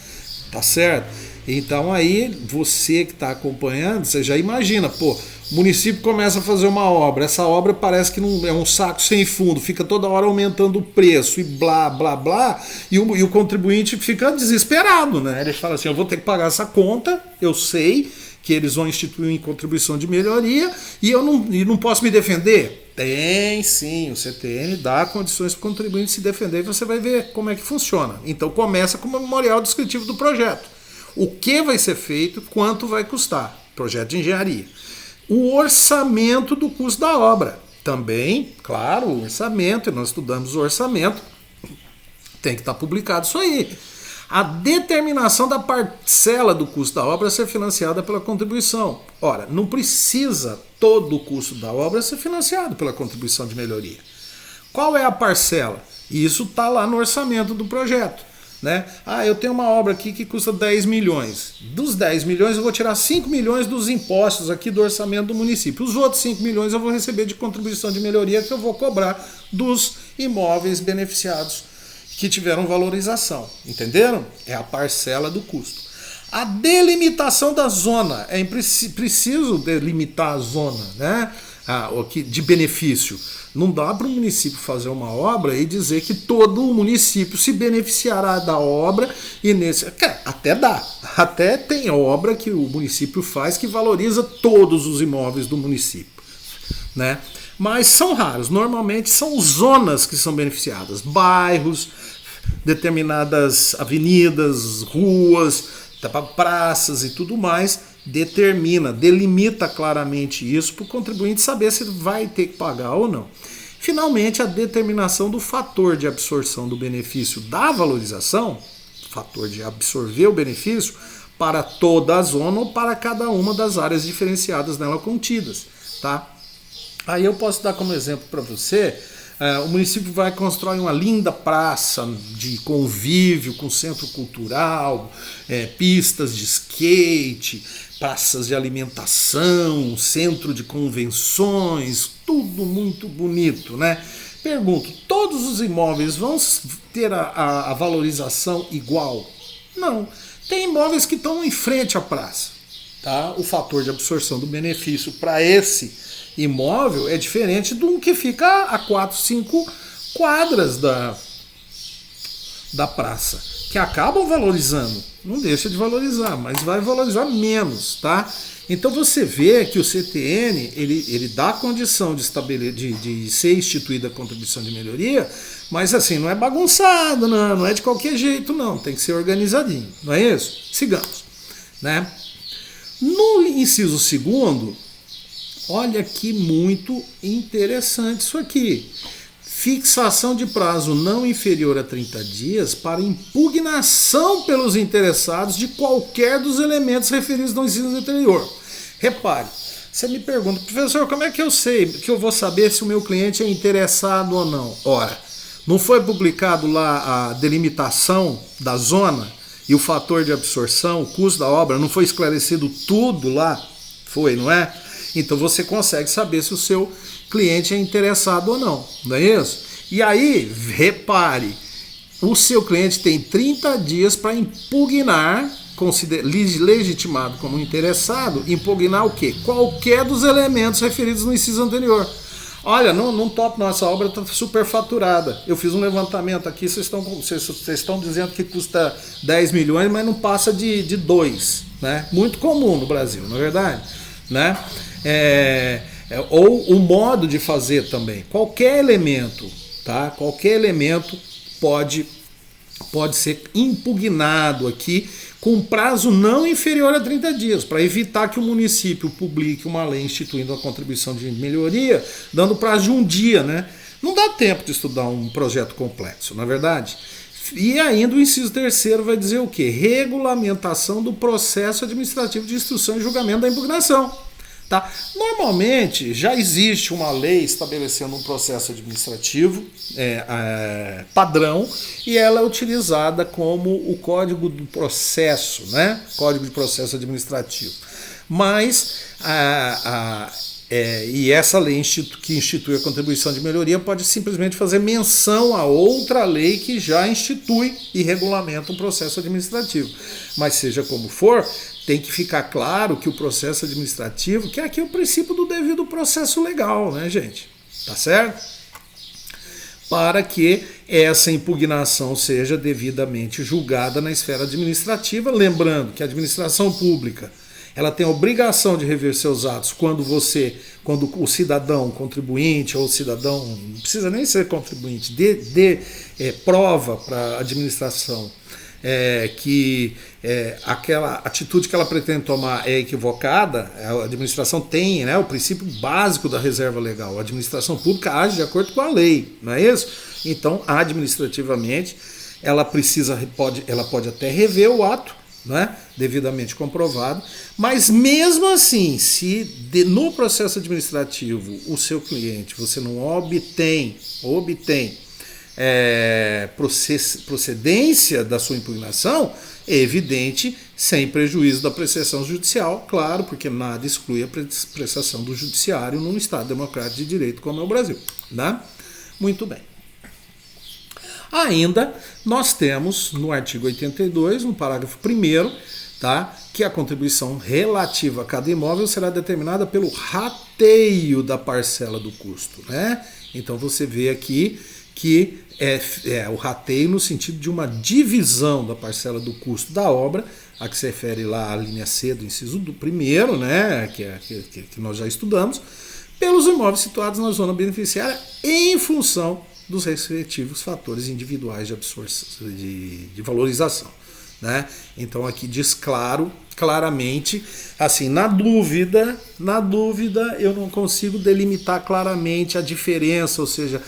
tá certo? Então aí, você que está acompanhando, você já imagina, pô, o município começa a fazer uma obra, essa obra parece que não é um saco sem fundo, fica toda hora aumentando o preço e blá, blá, blá, e o contribuinte fica desesperado, né? Ele fala assim, eu vou ter que pagar essa conta, eu sei que eles vão instituir uma contribuição de melhoria e eu não posso me defender? Tem sim, o CTN dá condições para o contribuinte se defender e você vai ver como é que funciona. Então começa com o memorial descritivo do projeto. O que vai ser feito, quanto vai custar, projeto de engenharia. O orçamento do custo da obra. Também, claro, o orçamento, e nós estudamos o orçamento, tem que estar publicado isso aí. A determinação da parcela do custo da obra ser financiada pela contribuição. Ora, não precisa todo o custo da obra ser financiado pela contribuição de melhoria. Qual é a parcela? Isso está lá no orçamento do projeto. Né? Ah, eu tenho uma obra aqui que custa 10 milhões. Dos 10 milhões eu vou tirar 5 milhões dos impostos aqui do orçamento do município. Os outros 5 milhões eu vou receber de contribuição de melhoria que eu vou cobrar dos imóveis beneficiados que tiveram valorização. Entenderam? É a parcela do custo. A delimitação da zona. É preciso delimitar a zona, né? De benefício. Não dá para o município fazer uma obra e dizer que todo o município se beneficiará da obra e nesse. Até dá. Até tem obra que o município faz que valoriza todos os imóveis do município, né? Mas são raros. Normalmente são zonas que são beneficiadas. Bairros, determinadas avenidas, ruas, praças e tudo mais. Delimita claramente isso para o contribuinte saber se vai ter que pagar ou não. Finalmente, a determinação do fator de absorção do benefício da valorização, fator de absorver o benefício, para toda a zona ou para cada uma das áreas diferenciadas nela contidas. Tá? Aí eu posso dar como exemplo para você, o município vai construir uma linda praça de convívio com centro cultural, pistas de skate, praças de alimentação, centro de convenções, tudo muito bonito, né? Pergunto, todos os imóveis vão ter a valorização igual? Não. Tem imóveis que estão em frente à praça. Tá? O fator de absorção do benefício para esse imóvel é diferente de um que fica a 4, 5 quadras da praça, que acabam valorizando. Não deixa de valorizar, mas vai valorizar menos, tá? Então você vê que o CTN ele dá a condição de ser instituída a contribuição de melhoria, mas assim, não é bagunçado, não é de qualquer jeito, não. Tem que ser organizadinho, não é isso? Sigamos, né? No inciso 2º, olha que muito interessante isso aqui. Fixação de prazo não inferior a 30 dias para impugnação pelos interessados de qualquer dos elementos referidos no inciso anterior. Repare, você me pergunta, professor, como é que eu sei, que eu vou saber se o meu cliente é interessado ou não? Ora, não foi publicado lá a delimitação da zona e o fator de absorção, o custo da obra, não foi esclarecido tudo lá? Foi, não é? Então você consegue saber se o seu cliente é interessado ou não, não é isso? E aí, repare, o seu cliente tem 30 dias para impugnar, legitimado como interessado, impugnar o quê? Qualquer dos elementos referidos no inciso anterior. Olha, não topo, nossa obra está superfaturada. Eu fiz um levantamento aqui, vocês estão dizendo que custa 10 milhões, mas não passa de 2. Né? Muito comum no Brasil, não é verdade? Né? Ou o modo de fazer também. Qualquer elemento, tá? Qualquer elemento pode ser impugnado aqui com prazo não inferior a 30 dias, para evitar que o município publique uma lei instituindo a contribuição de melhoria, dando prazo de 1 dia, né? Não dá tempo de estudar um projeto complexo, não é verdade? E ainda o inciso 3º vai dizer o quê? Regulamentação do processo administrativo de instrução e julgamento da impugnação. Tá? Normalmente já existe uma lei estabelecendo um processo administrativo padrão e ela é utilizada como o Código do Processo, né? Código de Processo Administrativo. Mas e essa lei que institui a contribuição de melhoria pode simplesmente fazer menção a outra lei que já institui e regulamenta um processo administrativo. Mas seja como for, tem que ficar claro que o processo administrativo, que aqui é o princípio do devido processo legal, né, gente? Tá certo? Para que essa impugnação seja devidamente julgada na esfera administrativa, lembrando que a administração pública ela tem a obrigação de rever seus atos quando o cidadão contribuinte ou cidadão, não precisa nem ser contribuinte, dê prova para a administração que aquela atitude que ela pretende tomar é equivocada. A administração tem, né, o princípio básico da reserva legal. A administração pública age de acordo com a lei, não é isso? Então, administrativamente, ela pode até rever o ato, né, devidamente comprovado, mas mesmo assim, se no processo administrativo o seu cliente você não obtém procedência da sua impugnação, é evidente, sem prejuízo da apreciação judicial, claro, porque nada exclui a prestação do judiciário num Estado democrático de direito como é o Brasil, né? Muito bem. Ainda nós temos no artigo 82, no parágrafo 1º, tá, que a contribuição relativa a cada imóvel será determinada pelo rateio da parcela do custo, né? Então você vê aqui que o rateio no sentido de uma divisão da parcela do custo da obra, a que se refere lá à linha C do inciso do primeiro, né, que nós já estudamos, pelos imóveis situados na zona beneficiária em função dos respectivos fatores individuais de absorção, de valorização, né? Então aqui diz claramente, assim, na dúvida eu não consigo delimitar claramente a diferença, ou seja,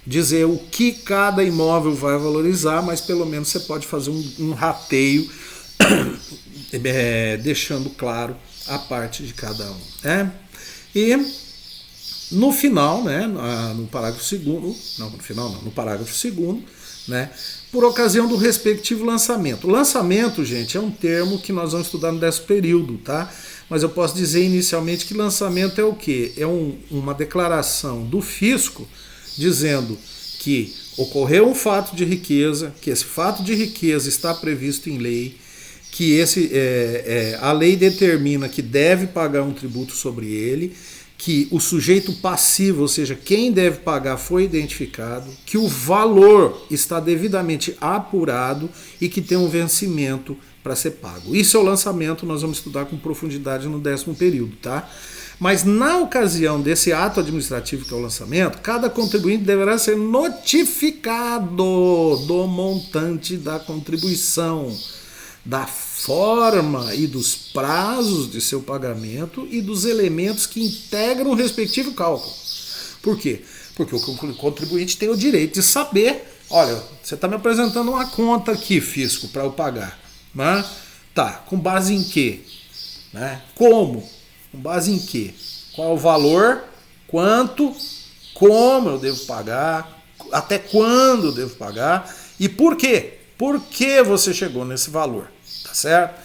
dizer o que cada imóvel vai valorizar, mas pelo menos você pode fazer um rateio deixando claro a parte de cada um, né? E no final, né, no parágrafo 2º, no parágrafo 2º, né, por ocasião do respectivo lançamento. Lançamento, gente, é um termo que nós vamos estudar no 10º período, tá? Mas eu posso dizer inicialmente que lançamento é o quê? É uma declaração do fisco dizendo que ocorreu um fato de riqueza, que esse fato de riqueza está previsto em lei, que a lei determina que deve pagar um tributo sobre ele, que o sujeito passivo, ou seja, quem deve pagar, foi identificado, que o valor está devidamente apurado e que tem um vencimento para ser pago. Isso é o lançamento, nós vamos estudar com profundidade no 10º período, tá? Mas na ocasião desse ato administrativo que é o lançamento, cada contribuinte deverá ser notificado do montante da contribuição, da forma e dos prazos de seu pagamento e dos elementos que integram o respectivo cálculo. Por quê? Porque o contribuinte tem o direito de saber, olha, você está me apresentando uma conta aqui, fisco, para eu pagar. Né? Tá, com base em quê? Né? Como? Com base em quê? Qual o valor? Quanto? Como eu devo pagar? Até quando eu devo pagar? E por quê? Por que você chegou nesse valor? Tá certo?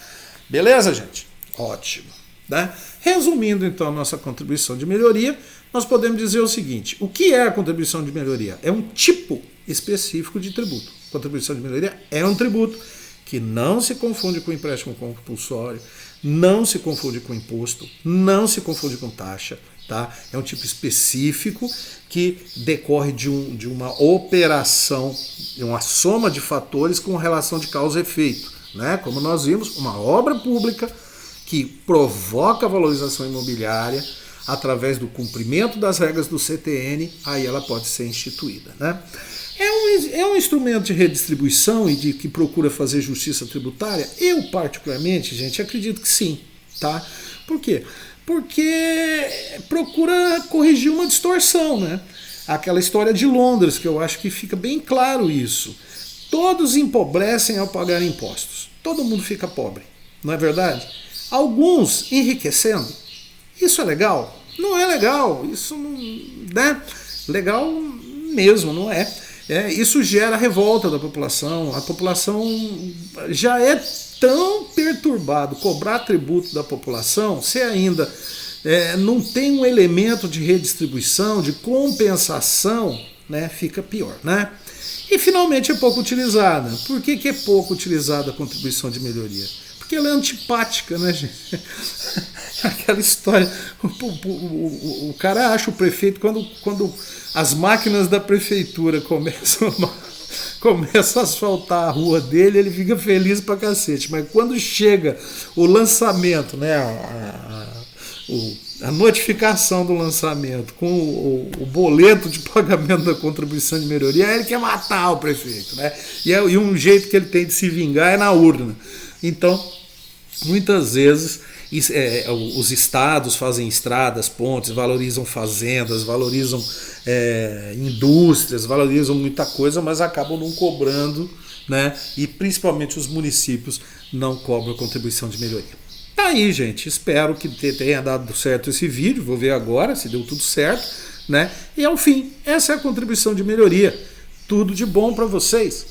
Beleza, gente? Ótimo. Né? Resumindo, então, a nossa contribuição de melhoria, nós podemos dizer o seguinte: o que é a contribuição de melhoria? É um tipo específico de tributo. Contribuição de melhoria é um tributo que não se confunde com empréstimo compulsório, não se confunde com imposto, não se confunde com taxa. Tá? É um tipo específico que decorre de uma operação, de uma soma de fatores com relação de causa e efeito. Né? Como nós vimos, uma obra pública que provoca a valorização imobiliária através do cumprimento das regras do CTN, aí ela pode ser instituída. Né? É um instrumento de redistribuição e que procura fazer justiça tributária? Eu, particularmente, gente, acredito que sim. Tá? Por quê? Porque procura corrigir uma distorção, né? Aquela história de Londres, que eu acho que fica bem claro isso. Todos empobrecem ao pagar impostos. Todo mundo fica pobre, não é verdade? Alguns enriquecendo. Isso é legal? Não é legal. Isso não é legal mesmo, não é. Isso gera revolta da população. A população já é tão perturbado. Cobrar tributo da população, se ainda não tem um elemento de redistribuição, de compensação, né, fica pior, né? E finalmente é pouco utilizada. Por que é pouco utilizada a contribuição de melhoria? Porque ela é antipática, né, gente? Aquela história. O cara acha o prefeito quando as máquinas da prefeitura começam a asfaltar a rua dele, ele fica feliz pra cacete. Mas quando chega o lançamento, né, a notificação do lançamento com o boleto de pagamento da contribuição de melhoria, aí ele quer matar o prefeito, né? E um jeito que ele tem de se vingar é na urna. Então, muitas vezes os estados fazem estradas, pontes, valorizam fazendas, valorizam indústrias, valorizam muita coisa, mas acabam não cobrando, né? E principalmente os municípios não cobram a contribuição de melhoria. Tá aí, gente. Espero que tenha dado certo esse vídeo. Vou ver agora se deu tudo certo, né? E ao fim, essa é a contribuição de melhoria. Tudo de bom para vocês.